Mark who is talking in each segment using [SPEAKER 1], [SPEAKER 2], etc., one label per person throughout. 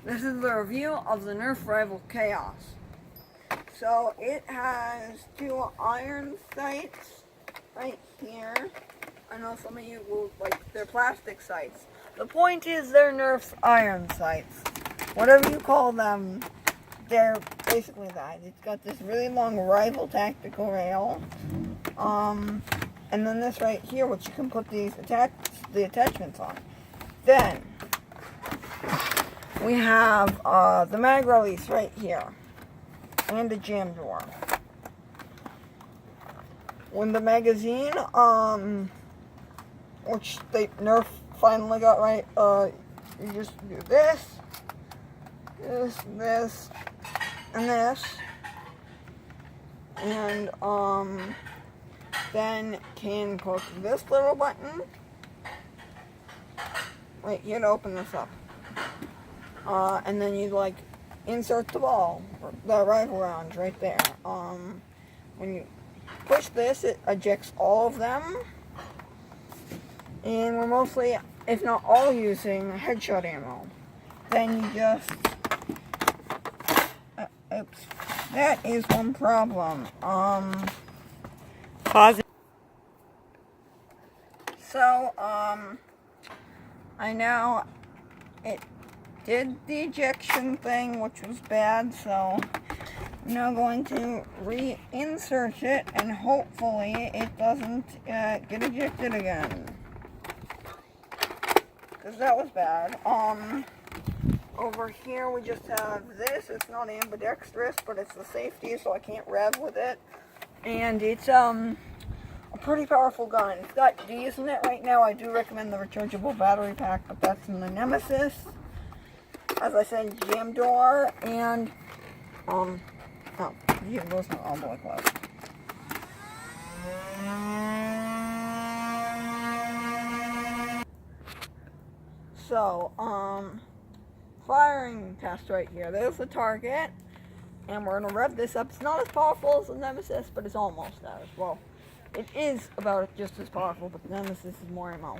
[SPEAKER 1] This is the review of the Nerf rival Khaos. So it has two iron sights right here. I know some of you will like they're plastic sights. The point is they're Nerf's iron sights. Whatever you call them, they're basically that. It's got this really long rival tactical rail. And then this right here, which you can put the attachments on. Then we have the mag release right here, and a jam drawer. When the magazine, which Nerf finally got right, you just do this, this, and this, and then can click this little button right here to open this up. And then you insert the ball, the rifle rounds right there. When you push this, it ejects all of them. And we're mostly, if not all, using headshot ammo. Then you just, oops, that is one problem.
[SPEAKER 2] Pause.
[SPEAKER 1] So, I know it did the ejection thing, which was bad, so I'm now going to reinsert it, and hopefully it doesn't get ejected again. Because that was bad. Over here we just have this. It's not ambidextrous, but it's the safety, so I can't rev with it. And it's, a pretty powerful gun. It's got D's in it right now. I do recommend the rechargeable battery pack, but that's in the Nemesis. As I said, jam door, and, oh, yeah, those not all the way close. So, firing test right here. There's the target, and we're gonna rev this up. It's not as powerful as the Nemesis, but it's almost as well. It is about just as powerful, but the Nemesis is more ammo.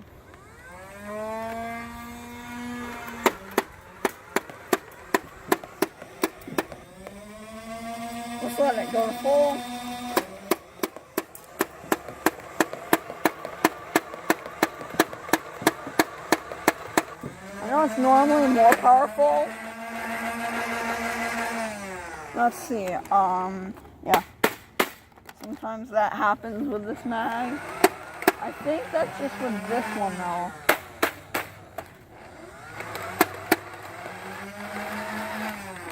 [SPEAKER 1] Let's let it go to full. I know it's normally more powerful. Let's see, yeah. Sometimes that happens with this mag. I think that's just with this one though.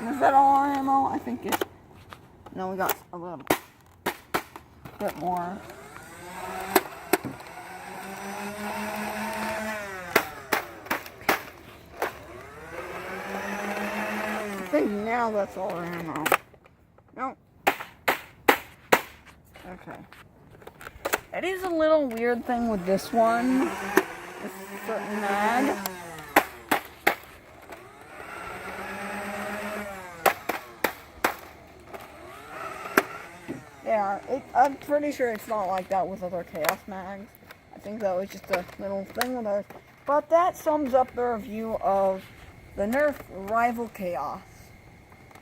[SPEAKER 1] Is that all our ammo? I think it. No, we got a little bit more. I think now that's all our ammo. Nope. Okay. It is a little weird thing with this one. This certain mag. Yeah, I'm pretty sure it's not like that with other Khaos mags. I think that was just a little thing with ours. But that sums up the review of the Nerf rival Khaos.